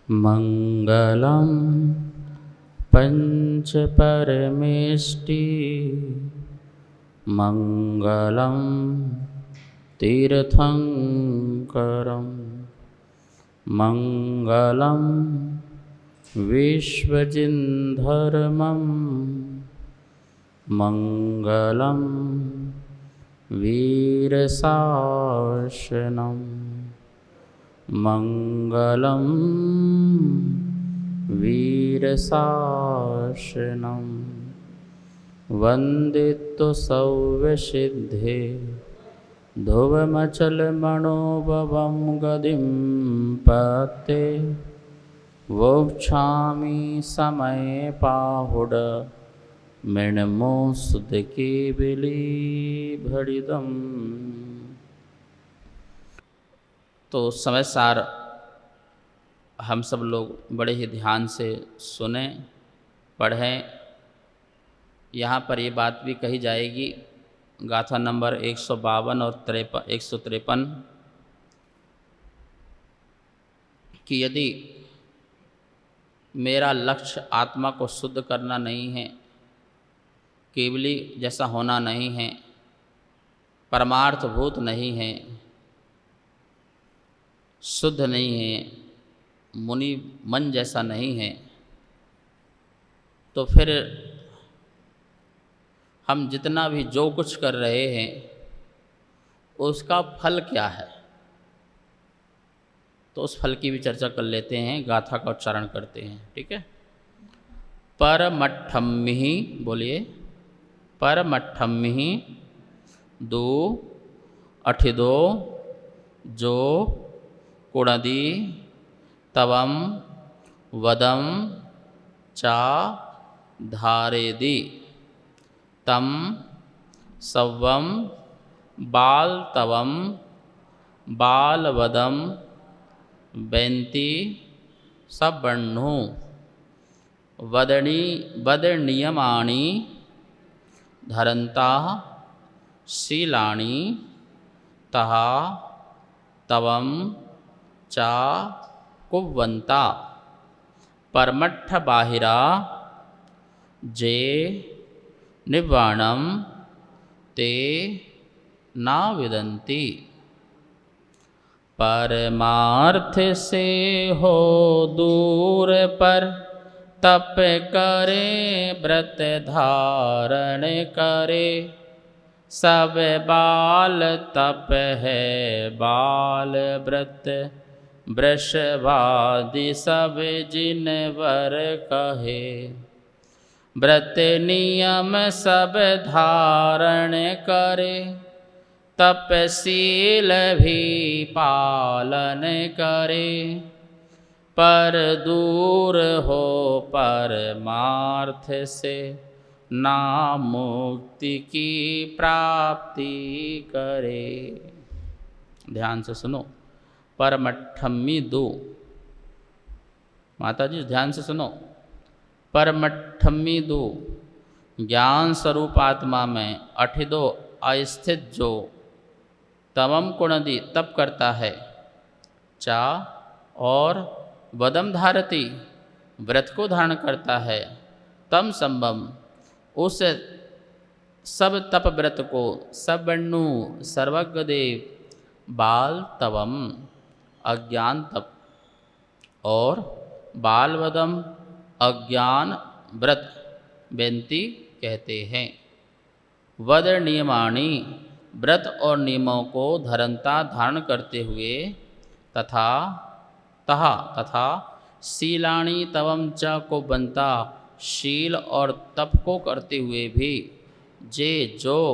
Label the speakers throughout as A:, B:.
A: मङ्गलं पञ्चपरमेष्टि मङ्गलं तीर्थङ्करं मङ्गलं विश्वजिन्धर्मं मङ्गलं वीरशासनं मङ्गलं वीरशासनं वन्दितो सौव्यसिद्धे ध्रुवमचलमणोभवं गतिं पते वोक्षामि समये पाहुड मृण्मोऽस्तुतकेवलीभृतं। तो समय सार हम सब लोग बड़े ही ध्यान से सुने पढ़ें। यहाँ पर ये बात भी कही जाएगी, गाथा नंबर 152 और 153 कि यदि मेरा लक्ष्य आत्मा को शुद्ध करना नहीं है, केवली जैसा होना नहीं है, परमार्थभूत नहीं है, शुद्ध नहीं है, मुनि मन जैसा नहीं है, तो फिर हम जितना भी जो कुछ कर रहे हैं उसका फल क्या है। तो उस फल की भी चर्चा कर लेते हैं, गाथा का उच्चारण करते हैं। ठीक है। परमठम्मिहि, बोलिए परमठम्मिहि दो अठिदो जो कुणदी तवम वदम चा धारेदि तम सव्वम बाल तवम बालवदम बेंती सब्बण्णु वदनियमानि धरन्ता शीलानि तहा तवम चा कुव्वन्ता परमट्ठ बाहिरा जे निवाणम ते ना विदन्ति। परमार्थ से हो दूर पर तप करे व्रत धारण करे, सब बाल तप है बाल व्रत वृषभादि सब जिन वर कहे, व्रत नियम सब धारण करे, तपशील भी पालन करे, पर दूर हो परमार्थ से ना मुक्ति की प्राप्ति करे। ध्यान से सुनो, परमठम्मी दो, माता जी ध्यान से सुनो, परमठम्मी दो ज्ञान स्वरूप आत्मा में अठिदो अस्थित जो तमम कुणदी तप करता है, चा और वदम धारती व्रत को धारण करता है, तम संभम उस सब तप व्रत को सब्बण्णु सर्वज्ञ देव बाल तवम अज्ञान तप और बालवदम अज्ञान व्रत बेंती कहते हैं। वद नियमाणि व्रत और नियमों को धरंता धारण करते हुए, तथा शीलाणि तवम च को बनता शील और तप को करते हुए भी, जे जो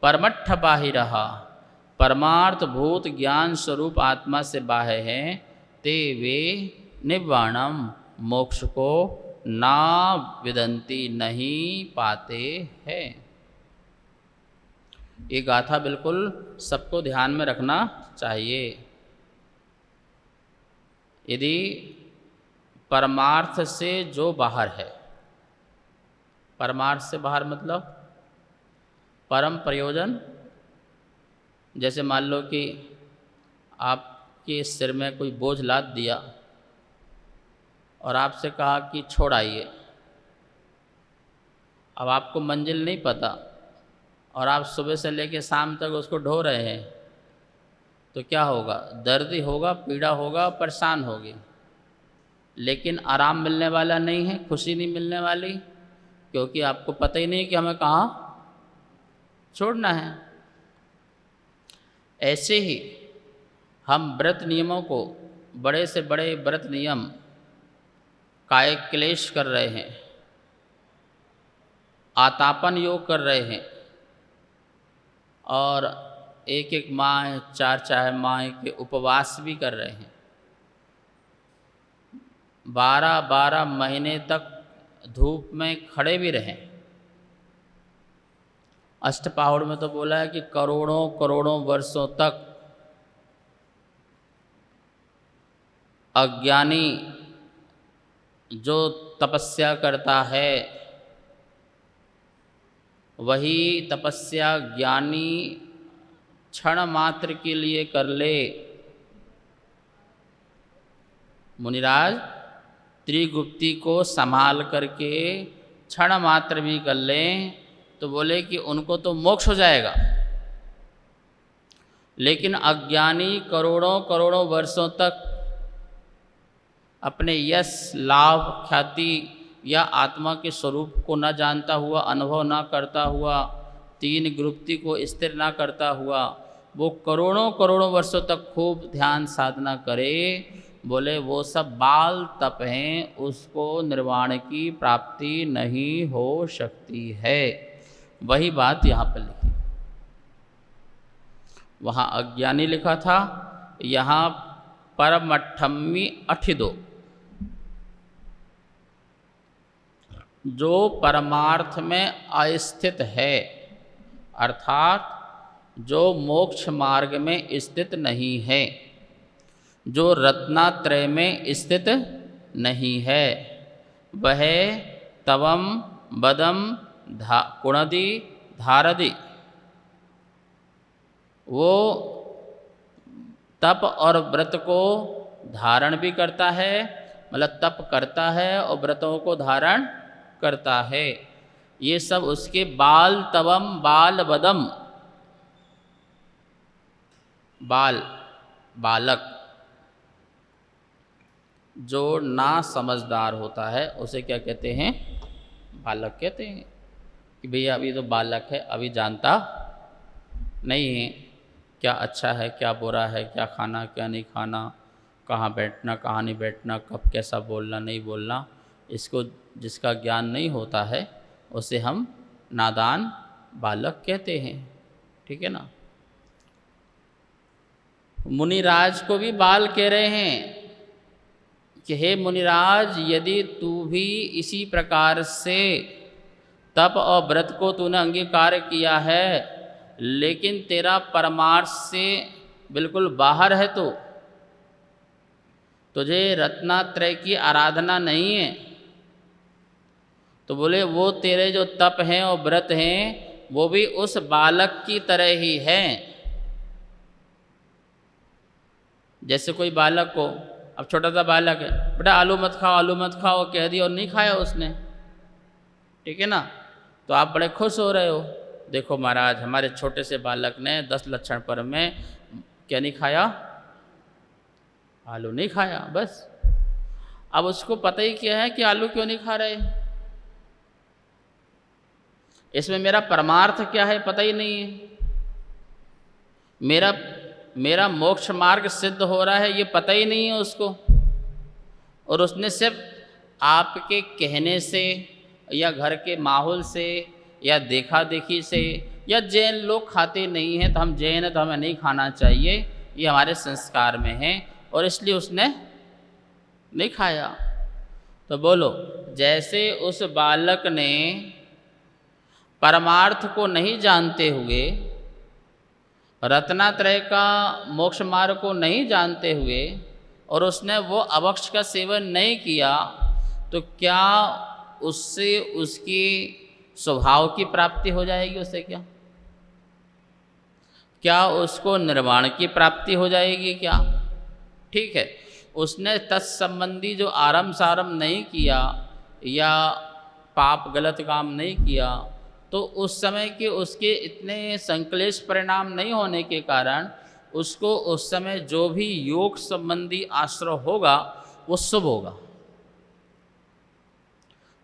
A: परमट्ठ बाहि रहा परमार्थ भूत ज्ञान स्वरूप आत्मा से बाह्य हैं, ते वे निव्वाणम मोक्ष को ना विदंती नहीं पाते हैं। ये गाथा बिल्कुल सबको ध्यान में रखना चाहिए। यदि परमार्थ से जो बाहर है, परमार्थ से बाहर मतलब परम प्रयोजन, जैसे मान लो कि आपके सिर में कोई बोझ लाद दिया और आपसे कहा कि छोड़ आइए, अब आपको मंजिल नहीं पता और आप सुबह से लेकर शाम तक उसको ढो रहे हैं, तो क्या होगा? दर्द ही होगा, पीड़ा होगा, परेशान होगी, लेकिन आराम मिलने वाला नहीं है, खुशी नहीं मिलने वाली, क्योंकि आपको पता ही नहीं कि हमें कहाँ छोड़ना है। ऐसे ही हम व्रत नियमों को, बड़े से बड़े व्रत नियम काय क्लेश कर रहे हैं, आतापन योग कर रहे हैं, और एक एक माह, चार चार माह के उपवास भी कर रहे हैं। 12-12 महीने तक धूप में खड़े भी रहें। अष्टपहर में तो बोला है कि करोड़ों करोड़ों वर्षों तक अज्ञानी जो तपस्या करता है, वही तपस्या ज्ञानी क्षण मात्र के लिए कर ले। मुनिराज त्रिगुप्ती को संभाल करके क्षण मात्र भी कर लें तो बोले कि उनको तो मोक्ष हो जाएगा, लेकिन अज्ञानी करोड़ों करोड़ों वर्षों तक अपने यश, लाभ, ख्याति या आत्मा के स्वरूप को न जानता हुआ, अनुभव न करता हुआ, तीन गुप्ती को स्थिर न करता हुआ, वो करोड़ों करोड़ों वर्षों तक खूब ध्यान साधना करे, बोले वो सब बाल तप हैं, उसको निर्वाण की प्राप्ति नहीं हो सकती है। वही बात यहाँ पर लिखी, वहाँ अज्ञानी लिखा था, यहाँ परमठम्मी अठिदो, जो परमार्थ में अस्थित है, अर्थात जो मोक्ष मार्ग में स्थित नहीं है, जो रत्नात्रय में स्थित नहीं है, वह तवम बदम कुणदी धारदी, वो तप और व्रत को धारण भी करता है, मतलब तप करता है और व्रतों को धारण करता है। ये सब उसके बाल तवम बाल बदम, बाल बालक जो ना समझदार होता है उसे क्या कहते हैं? बालक कहते हैं कि भैया अभी तो बालक है, अभी जानता नहीं है क्या अच्छा है, क्या बुरा है, क्या खाना क्या नहीं खाना, कहाँ बैठना कहाँ नहीं बैठना, कब कैसा बोलना नहीं बोलना, इसको जिसका ज्ञान नहीं होता है उसे हम नादान बालक कहते हैं। ठीक है ना? मुनिराज को भी बाल कह रहे हैं कि हे मुनिराज, यदि तू भी इसी प्रकार से तप और व्रत को तूने अंगीकार किया है, लेकिन तेरा परमार्थ से बिल्कुल बाहर है, तो तुझे रत्नात्रय की आराधना नहीं है, तो बोले वो तेरे जो तप हैं और व्रत हैं वो भी उस बालक की तरह ही हैं। जैसे कोई बालक को, अब छोटा सा बालक है, बेटा आलू मत खाओ, आलू मत खाओ कह दिया और नहीं खाया उसने, ठीक है ना, तो आप बड़े खुश हो रहे हो, देखो महाराज हमारे छोटे से बालक ने 10 लक्षण पर में क्या नहीं खाया? आलू नहीं खाया। बस अब उसको पता ही क्या है कि आलू क्यों नहीं खा रहे, इसमें मेरा परमार्थ क्या है पता ही नहीं है, मेरा मोक्ष मार्ग सिद्ध हो रहा है ये पता ही नहीं है उसको, और उसने सिर्फ आपके कहने से या घर के माहौल से या देखा देखी से, या जैन लोग खाते नहीं हैं तो हम जैन हैं तो हमें नहीं खाना चाहिए, ये हमारे संस्कार में है, और इसलिए उसने नहीं खाया। तो बोलो, जैसे उस बालक ने परमार्थ को नहीं जानते हुए, रत्नात्रय का मोक्ष मार्ग को नहीं जानते हुए, और उसने वो अभक्ष का सेवन नहीं किया, तो क्या उससे उसकी स्वभाव की प्राप्ति हो जाएगी? उससे क्या उसको निर्वाण की प्राप्ति हो जाएगी क्या? ठीक है, उसने तत्संबंधी जो आरंभ सारंभ नहीं किया या पाप गलत काम नहीं किया, तो उस समय के उसके इतने संक्लेश परिणाम नहीं होने के कारण उसको उस समय जो भी योग संबंधी आश्रय होगा वो शुभ होगा।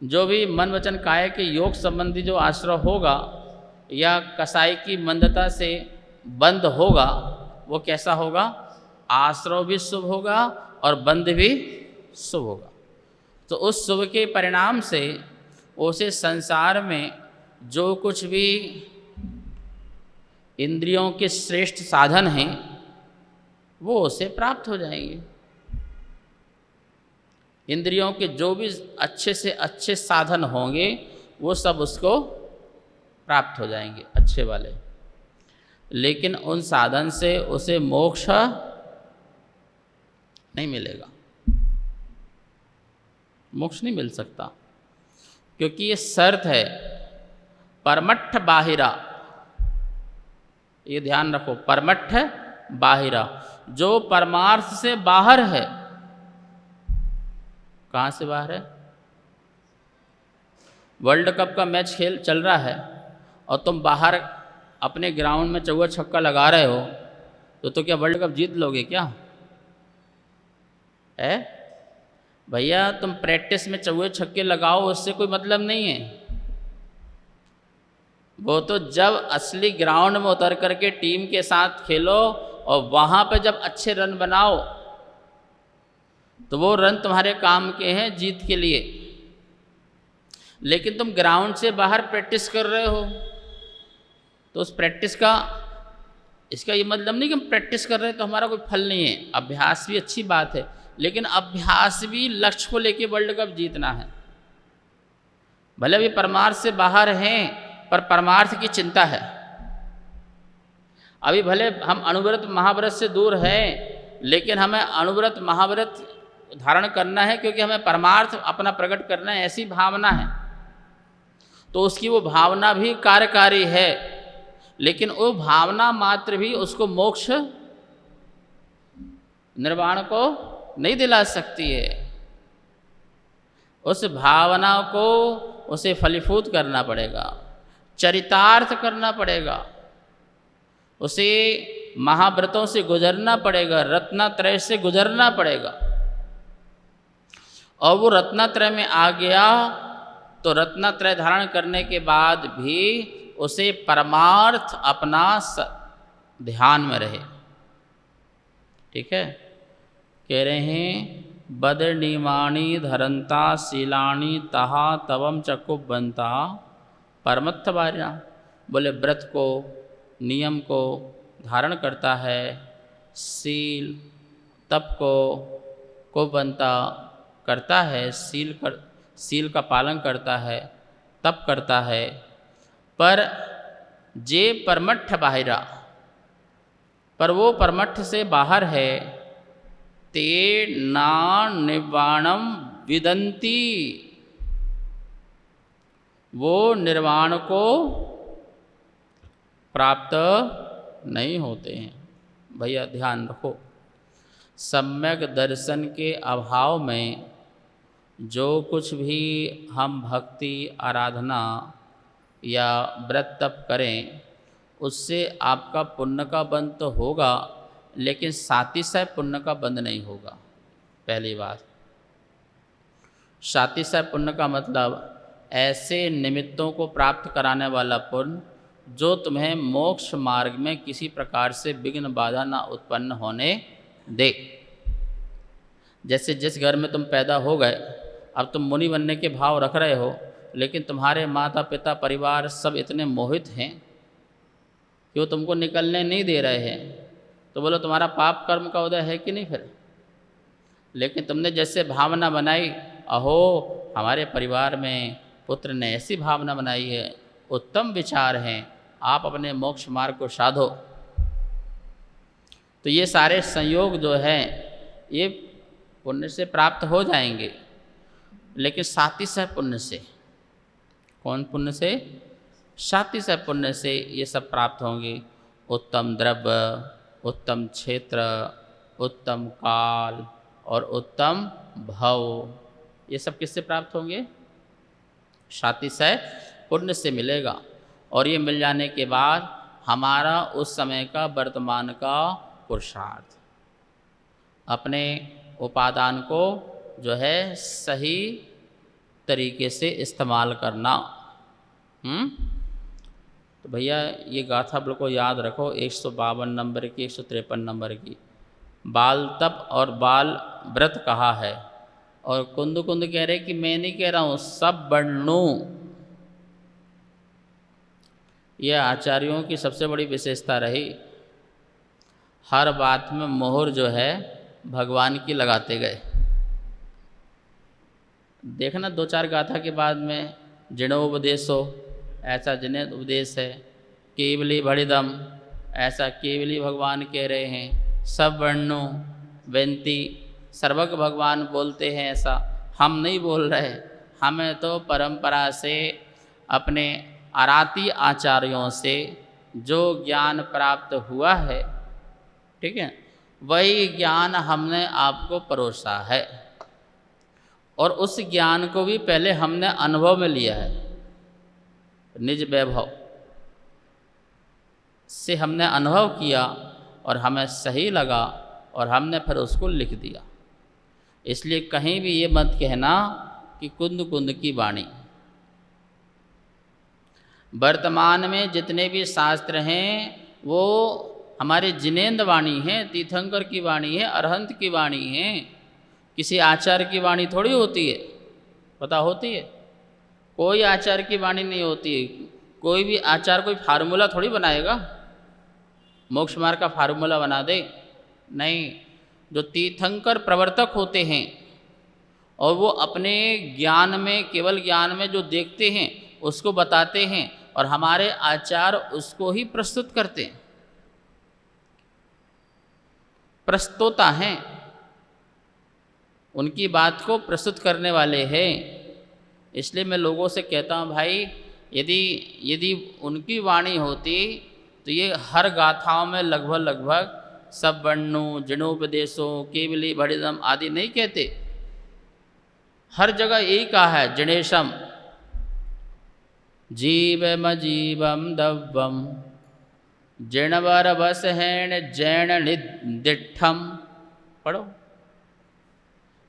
A: जो भी मन वचन काया के योग संबंधी जो आश्रय होगा या कसाई की मंदता से बंद होगा, वो कैसा होगा? आश्रय भी शुभ होगा और बंद भी शुभ होगा। तो उस शुभ के परिणाम से उसे संसार में जो कुछ भी इंद्रियों के श्रेष्ठ साधन हैं वो उसे प्राप्त हो जाएंगे। इंद्रियों के जो भी अच्छे से अच्छे साधन होंगे वो सब उसको प्राप्त हो जाएंगे, अच्छे वाले। लेकिन उन साधन से उसे मोक्ष नहीं मिलेगा, मोक्ष नहीं मिल सकता, क्योंकि ये शर्त है परमट्ठ बाहिरा। ये ध्यान रखो, परमट्ठ बाहिरा, जो परमार्थ से बाहर है। कहाँ से बाहर है? वर्ल्ड कप का मैच खेल चल रहा है और तुम बाहर अपने ग्राउंड में चौका छक्का लगा रहे हो, तो क्या वर्ल्ड कप जीत लोगे क्या? है भैया, तुम प्रैक्टिस में चौके छक्के लगाओ, उससे कोई मतलब नहीं है। वो तो जब असली ग्राउंड में उतर करके टीम के साथ खेलो और वहाँ पे जब अच्छे रन बनाओ तो वो रन तुम्हारे काम के हैं जीत के लिए। लेकिन तुम ग्राउंड से बाहर प्रैक्टिस कर रहे हो तो उस प्रैक्टिस का, इसका ये मतलब नहीं कि हम प्रैक्टिस कर रहे हैं तो हमारा कोई फल नहीं है। अभ्यास भी अच्छी बात है, लेकिन अभ्यास भी लक्ष्य को लेके वर्ल्ड कप जीतना है। भले भी परमार्थ से बाहर हैं पर परमार्थ की चिंता है। अभी भले हम अणुव्रत महाव्रत से दूर हैं, लेकिन हमें अणुव्रत महाव्रत धारण करना है, क्योंकि हमें परमार्थ अपना प्रकट करना है, ऐसी भावना है। तो उसकी वो भावना भी कार्यकारी है, लेकिन वो भावना मात्र भी उसको मोक्ष निर्वाण को नहीं दिला सकती है। उस भावना को उसे फलीभूत करना पड़ेगा, चरितार्थ करना पड़ेगा, उसे महाव्रतों से गुजरना पड़ेगा, रत्नत्रय से गुजरना पड़ेगा। और वो रत्नत्रय में आ गया तो रत्नत्रय धारण करने के बाद भी उसे परमार्थ अपना ध्यान में रहे। ठीक है, कह रहे हैं बदनिमाणी धरंता शीलाणी तहा तवम चक्कु बनता परमत्थ बारिया। बोले व्रत को, नियम को धारण करता है, शील तप को बनता करता है, शील का पालन करता है, तप करता है, पर जे परमट्ठ बाहिरा, पर वो परमट्ठ से बाहर है, ते ना निर्वाणम विदंती, वो निर्वाण को प्राप्त नहीं होते हैं। भैया ध्यान रखो, सम्यक दर्शन के अभाव में जो कुछ भी हम भक्ति आराधना या व्रत तप करें, उससे आपका पुण्य का बंध तो होगा, लेकिन सातिशय पुण्य का बंध नहीं होगा। पहली बात, सातिशय पुण्य का मतलब ऐसे निमित्तों को प्राप्त कराने वाला पुण्य जो तुम्हें मोक्ष मार्ग में किसी प्रकार से विघ्न बाधा ना उत्पन्न होने दे। जैसे जिस घर में तुम पैदा हो गए, अब तुम मुनि बनने के भाव रख रहे हो, लेकिन तुम्हारे माता पिता परिवार सब इतने मोहित हैं कि वो तुमको निकलने नहीं दे रहे हैं, तो बोलो तुम्हारा पाप कर्म का उदय है कि नहीं फिर? लेकिन तुमने जैसे भावना बनाई, अहो हमारे परिवार में पुत्र ने ऐसी भावना बनाई है, उत्तम विचार हैं, आप अपने मोक्ष मार्ग को साधो। तो ये सारे संयोग जो हैं ये पुण्य से प्राप्त हो जाएंगे, लेकिन सातिशय पुण्य से। कौन पुण्य से? सातिशय पुण्य से ये सब प्राप्त होंगे। उत्तम द्रव्य, उत्तम क्षेत्र, उत्तम काल और उत्तम भव। ये सब किससे प्राप्त होंगे? शातिशय पुण्य से मिलेगा। और ये मिल जाने के बाद हमारा उस समय का वर्तमान का पुरुषार्थ, अपने उपादान को जो है सही तरीके से इस्तेमाल करना। तो भैया ये गाथा बिल्कुल याद रखो, 152 नंबर की, 153 नंबर की। बाल तप और बाल व्रत कहा है, और कुंद कुंद कह रहे कि मैं नहीं कह रहा हूँ, सब वर्णों। यह आचार्यों की सबसे बड़ी विशेषता रही, हर बात में मोहर जो है भगवान की लगाते गए। देखना 2-4 गाथा के बाद में जिणोपदेशो, ऐसा जिन्हें उपदेश है। केवली भड़िदम, ऐसा केवली भगवान कह रहे हैं। सब वर्णों बेनती, सर्वज्ञ भगवान बोलते हैं, ऐसा हम नहीं बोल रहे। हमें तो परंपरा से अपने आराती आचार्यों से जो ज्ञान प्राप्त हुआ है, ठीक है, वही ज्ञान हमने आपको परोसा है। और उस ज्ञान को भी पहले हमने अनुभव में लिया है, निज वैभव से हमने अनुभव किया और हमें सही लगा और हमने फिर उसको लिख दिया। इसलिए कहीं भी ये मत कहना कि कुंद कुंद की वाणी। वर्तमान में जितने भी शास्त्र हैं वो हमारे जिनेंद्र वाणी हैं, तीर्थंकर की वाणी है, अरहंत की वाणी है। किसी आचार्य की वाणी थोड़ी होती है, पता होती है? कोई आचार्य की वाणी नहीं होती है। कोई भी आचार्य कोई फार्मूला थोड़ी बनाएगा, मोक्ष मार्ग का फार्मूला बना दे, नहीं। जो तीर्थंकर प्रवर्तक होते हैं और वो अपने ज्ञान में, केवल ज्ञान में जो देखते हैं उसको बताते हैं, और हमारे आचार्य उसको ही प्रस्तुत करते हैं, प्रस्तोता हैं, उनकी बात को प्रस्तुत करने वाले हैं। इसलिए मैं लोगों से कहता हूँ भाई, यदि उनकी वाणी होती तो ये हर गाथाओं में लगभग सब वर्णों, जिणोपदेशों, केवली भड़िदम आदि नहीं कहते। हर जगह यही कहा है, जिणेशम जीवम जीवम दव्वम जिणवर बस हैण जैन निदिठम। पढ़ो,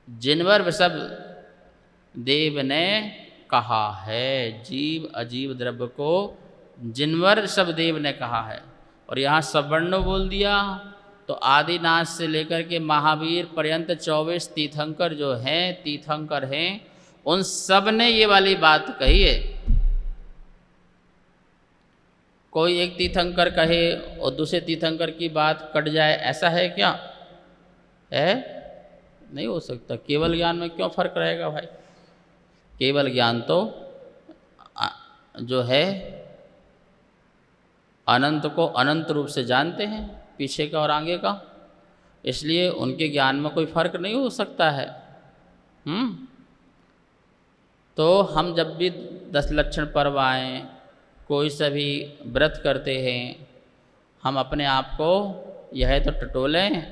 A: जिनवर सब देव ने कहा है, जीव अजीव द्रव्य को जिनवर सब देव ने कहा है। और यहाँ सवर्ण बोल दिया तो आदिनाथ से लेकर के महावीर पर्यंत 24 तीर्थंकर जो हैं, तीर्थंकर हैं, उन सब ने ये वाली बात कही है। कोई एक तीर्थंकर कहे और दूसरे तीर्थंकर की बात कट जाए, ऐसा है क्या? है? नहीं हो सकता। केवल ज्ञान में क्यों फर्क रहेगा भाई? केवल ज्ञान तो जो है अनंत को अनंत रूप से जानते हैं, पीछे का और आगे का। इसलिए उनके ज्ञान में कोई फर्क नहीं हो सकता है। तो हम जब भी 10 लक्षण पर्व आएँ, कोई सभी व्रत करते हैं, हम अपने आप को यह तो टटोलें,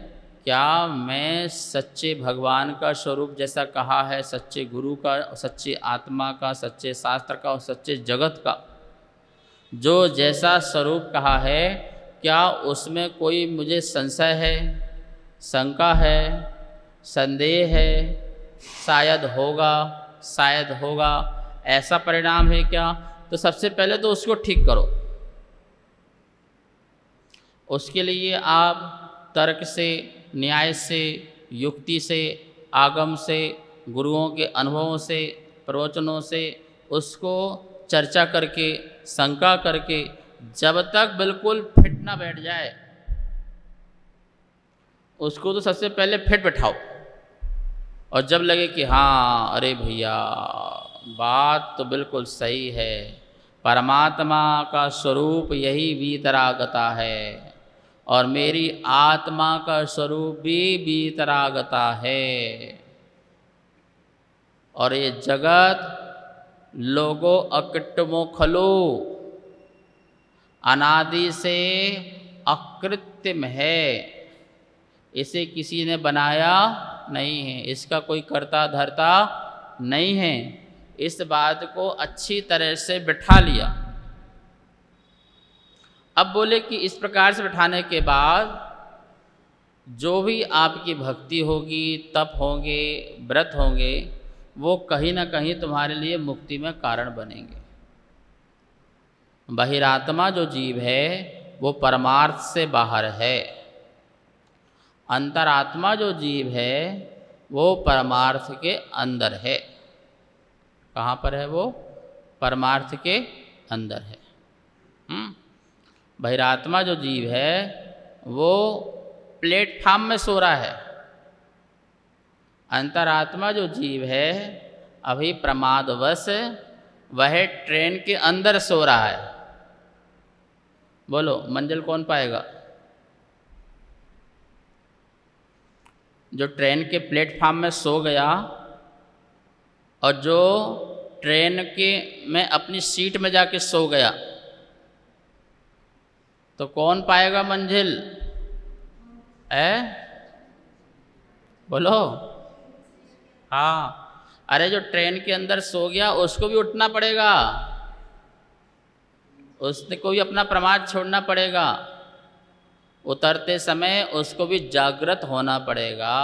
A: क्या मैं सच्चे भगवान का स्वरूप जैसा कहा है, सच्चे गुरु का, सच्चे आत्मा का, सच्चे शास्त्र का और सच्चे जगत का जो जैसा स्वरूप कहा है, क्या उसमें कोई मुझे संशय है, शंका है, संदेह है, शायद होगा, ऐसा परिणाम है क्या? तो सबसे पहले तो उसको ठीक करो। उसके लिए आप तर्क से, न्याय से, युक्ति से, आगम से, गुरुओं के अनुभवों से, प्रवचनों से उसको चर्चा करके, शंका करके, जब तक बिल्कुल फिट ना बैठ जाए उसको तो सबसे पहले फिट बैठाओ। और जब लगे कि हाँ, अरे भैया बात तो बिल्कुल सही है, परमात्मा का स्वरूप यही वीतरागता है और मेरी आत्मा का स्वरूप भी वीतरागता है, और ये जगत लोगो अकृत्रिमो खलो, अनादि से अकृत्रिम है, इसे किसी ने बनाया नहीं है, इसका कोई कर्ता धर्ता नहीं है। इस बात को अच्छी तरह से बिठा लिया। अब बोले कि इस प्रकार से बिठाने के बाद जो भी आपकी भक्ति होगी, तप होंगे, व्रत होंगे, वो कहीं ना कहीं तुम्हारे लिए मुक्ति में कारण बनेंगे। बहिरात्मा जो जीव है वो परमार्थ से बाहर है, अंतरात्मा जो जीव है वो परमार्थ के अंदर है। कहाँ पर है वो? परमार्थ के अंदर है। बहिरात्मा जो जीव है वो प्लेटफार्म में सो रहा है, अंतरात्मा जो जीव है अभी प्रमादवश वह ट्रेन के अंदर सो रहा है। बोलो मंजिल कौन पाएगा? जो ट्रेन के प्लेटफार्म में सो गया और जो ट्रेन के में अपनी सीट में जाके सो गया, तो कौन पाएगा मंजिल? बोलो। हाँ, अरे जो ट्रेन के अंदर सो गया उसको भी उठना पड़ेगा, उसको भी अपना प्रमाद छोड़ना पड़ेगा, उतरते समय उसको भी जागृत होना पड़ेगा।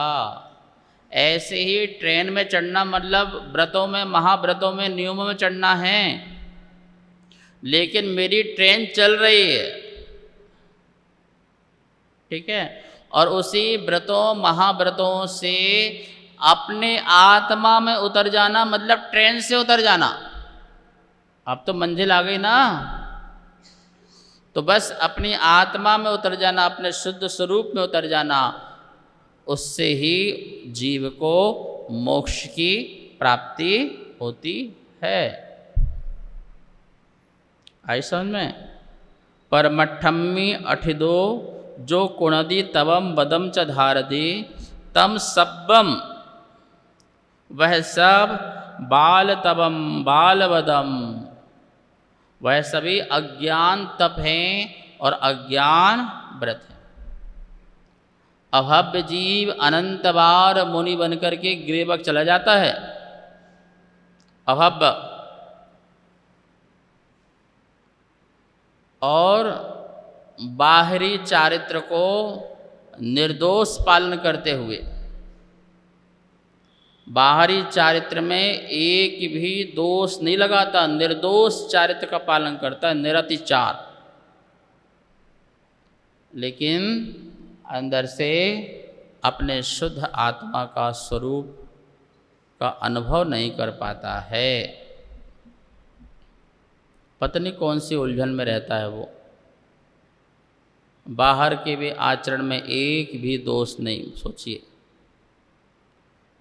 A: ऐसे ही ट्रेन में चढ़ना मतलब व्रतों में, महाव्रतों में, नियमों में चढ़ना है, लेकिन मेरी ट्रेन चल रही है, ठीक है। और उसी व्रतों महाव्रतों से अपने आत्मा में उतर जाना मतलब ट्रेन से उतर जाना। अब तो मंजिल आ गई ना, तो बस अपनी आत्मा में उतर जाना, अपने शुद्ध स्वरूप में उतर जाना, उससे ही जीव को मोक्ष की प्राप्ति होती है। आई समझ में? परमठम्मी अठिदो जो कुणदी तवम बदम च धारदी तम सब्बम, वह सब बाल तवम बाल बदम, वह सभी अज्ञान तप हैं और अज्ञान व्रत हैं। अभव्य जीव अनंत बार मुनि बनकर के गिरेबक चला जाता है। अभव्य और बाहरी चारित्र को निर्दोष पालन करते हुए, बाहरी चारित्र में एक भी दोष नहीं लगाता, निर्दोष चारित्र का पालन करता है, निरतिचार, लेकिन अंदर से अपने शुद्ध आत्मा का स्वरूप का अनुभव नहीं कर पाता है। पत्नी कौन सी उलझन में रहता है वो। बाहर के भी आचरण में एक भी दोष नहीं। सोचिए,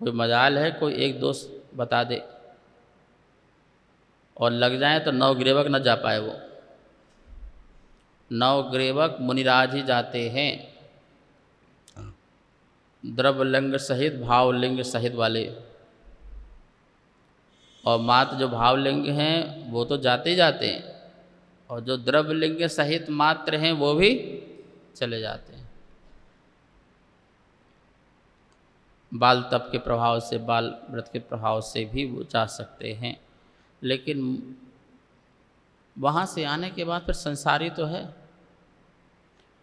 A: कोई मजाल है कोई एक दोष बता दे और लग जाए तो नवग्रीवक न जा पाए। वो नवग्रीवक मुनिराज ही जाते हैं, द्रव्यलिंग सहित भावलिंग सहित वाले, और मात्र जो भावलिंग हैं वो तो जाते ही जाते हैं, और जो द्रव्यलिंग सहित मात्र हैं वो भी चले जाते हैं। बाल तप के प्रभाव से, बाल व्रत के प्रभाव से भी वो जा सकते हैं, लेकिन वहाँ से आने के बाद फिर संसारी तो है।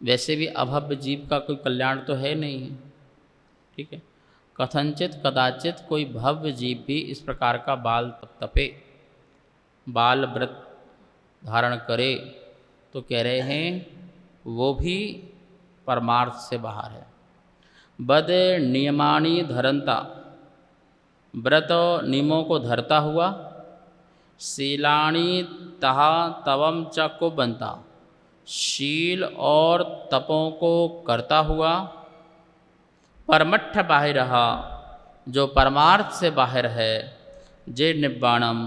A: वैसे भी अभव्य जीव का कोई कल्याण तो है नहीं है, ठीक है। कथनचित कदाचित कोई भव्य जीव भी इस प्रकार का बाल तप तपे, बाल व्रत धारण करे, तो कह रहे हैं वो भी परमार्थ से बाहर है। बद नियमानी धरंता, व्रत नियमों को धरता हुआ, शीलाणी तहा तवम च को बनता, शील और तपों को करता हुआ, परमट्ठ बाहिर रहा, जो परमार्थ से बाहर है, जे निब्बाणम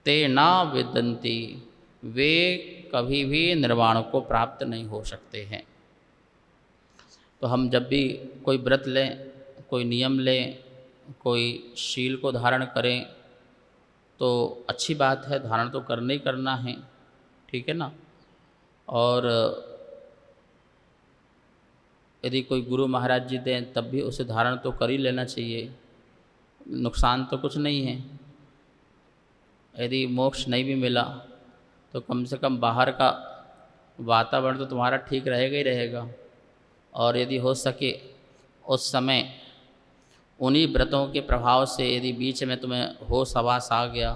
A: ते ना विदंती, वे कभी भी निर्वाण को प्राप्त नहीं हो सकते हैं। तो हम जब भी कोई व्रत लें, कोई नियम लें, कोई शील को धारण करें तो अच्छी बात है, धारण तो करना ही करना है, ठीक है ना। और यदि कोई गुरु महाराज जी दें तब भी उसे धारण तो कर ही लेना चाहिए, नुकसान तो कुछ नहीं है। यदि मोक्ष नहीं भी मिला तो कम से कम बाहर का वातावरण तो तुम्हारा ठीक रहेगा ही रहेगा। और यदि हो सके उस समय उन्हीं व्रतों के प्रभाव से यदि बीच में तुम्हें होश हवास आ गया,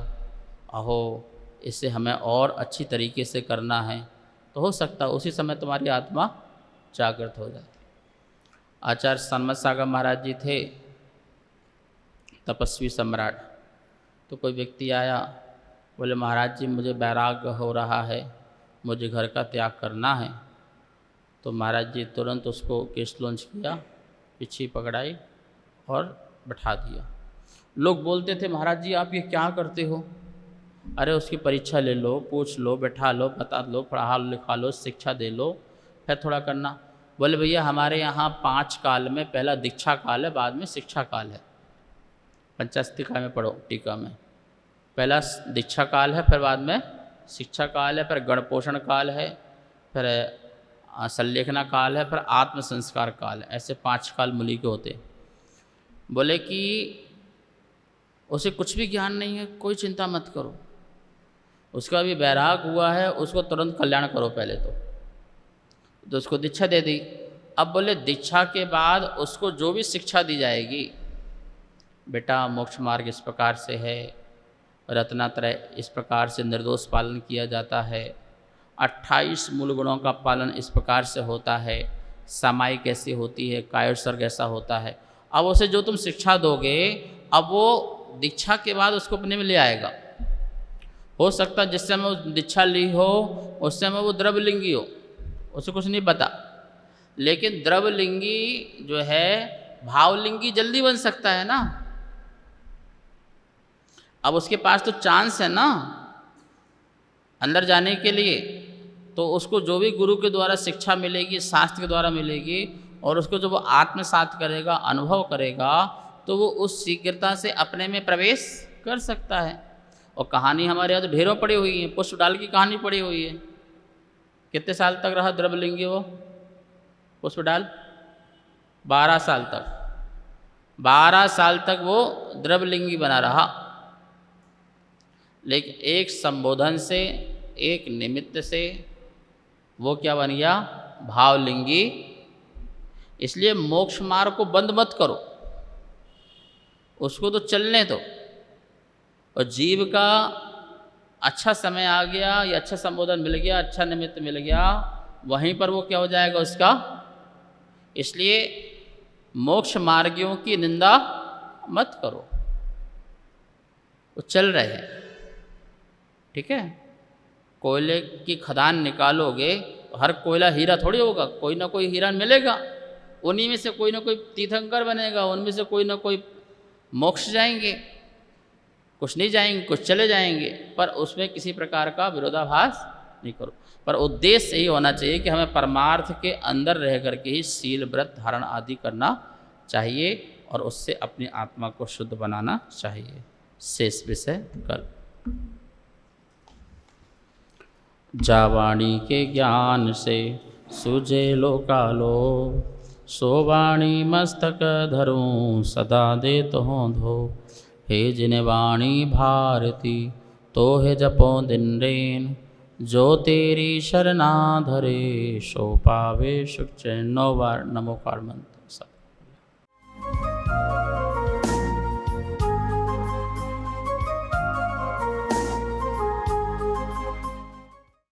A: अहो इसे हमें और अच्छी तरीके से करना है, तो हो सकता है उसी समय तुम्हारी आत्मा जागृत हो जाए। आचार्य सन्मत सागर महाराज जी थे तपस्वी सम्राट। तो कोई व्यक्ति आया, बोले महाराज जी मुझे वैराग्य हो रहा है, मुझे घर का त्याग करना है। तो महाराज जी तुरंत उसको केश लॉन्च किया, पीछे पकड़ाई और बैठा दिया। लोग बोलते थे महाराज जी आप ये क्या करते हो? अरे उसकी परीक्षा ले लो, पूछ लो, बैठा लो, बता लो, पढ़ा लो, लिखा लो, शिक्षा दे लो, फिर थोड़ा करना। बोले भैया हमारे यहाँ 5 काल में पहला दीक्षा काल है, बाद में शिक्षा काल है। पंचास्तिका में पढ़ो टीका में, पहला दीक्षा काल है, फिर बाद में शिक्षा काल है, फिर गणपोषण काल है, फिर संलेखना काल है, फिर आत्म संस्कार काल है। ऐसे 5 काल मुनि के होते। बोले कि उसे कुछ भी ज्ञान नहीं है, कोई चिंता मत करो, उसका भी वैराग हुआ है, उसको तुरंत कल्याण करो पहले तो उसको दीक्षा दे दी। अब बोले दीक्षा के बाद उसको जो भी शिक्षा दी जाएगी, बेटा मोक्ष मार्ग इस प्रकार से है, रत्नात्रय इस प्रकार से निर्दोष पालन किया जाता है, 28 मूल गुणों का पालन इस प्रकार से होता है, समाई कैसी होती है, कायोत्सर्ग ऐसा होता है। अब उसे जो तुम शिक्षा दोगे, अब वो दीक्षा के बाद उसको अपने में ले आएगा। हो सकता है जिस समय वो दीक्षा ली हो उस समय वो द्रवलिंगी हो, उसे कुछ नहीं पता, लेकिन द्रवलिंगी जो है भावलिंगी जल्दी बन सकता है ना। अब उसके पास तो चांस है ना अंदर जाने के लिए, तो उसको जो भी गुरु के द्वारा शिक्षा मिलेगी, शास्त्र के द्वारा मिलेगी, और उसको जो वो आत्मसात करेगा, अनुभव करेगा, तो वो उस शीघ्रता से अपने में प्रवेश कर सकता है। और कहानी हमारे यहाँ तो ढेरों पड़ी हुई है, पुष्पडाल की कहानी पड़ी हुई है। कितने साल तक रहा द्रवलिंगी वो पुष्पडाल? 12 साल तक, 12 साल तक वो द्रवलिंगी बना रहा। लेकिन एक संबोधन से, एक निमित्त से वो क्या बन गया? भावलिंगी। इसलिए मोक्ष मार्ग को बंद मत करो, उसको तो चलने दो। और जीव का अच्छा समय आ गया या अच्छा संबोधन मिल गया, अच्छा निमित्त मिल गया, वहीं पर वो क्या हो जाएगा उसका। इसलिए मोक्ष मार्गियों की निंदा मत करो, वो चल रहे हैं, ठीक है। कोयले की खदान निकालोगे, हर कोयला हीरा थोड़ी होगा, कोई ना कोई हीरा मिलेगा, उन्हीं में से कोई ना कोई तीर्थंकर बनेगा, उनमें से कोई ना कोई मोक्ष जाएंगे, कुछ नहीं जाएंगे, कुछ चले जाएंगे, पर उसमें किसी प्रकार का विरोधाभास नहीं करो। पर उद्देश्य यही होना चाहिए कि हमें परमार्थ के अंदर रह करके ही शील, व्रत, धारण आदि करना चाहिए और उससे अपनी आत्मा को शुद्ध बनाना चाहिए। शेष विषय कल। जावाणी के ज्ञान से सुजे लोकालो, सोवाणी मस्तक धरूं सदा दे तो धो। हे जिन वाणी भारती तो हे जपो दिन रेन, जो तेरी शरणा धरे सो पावे सुख चैन। 9 बार नमोकार मंत्र।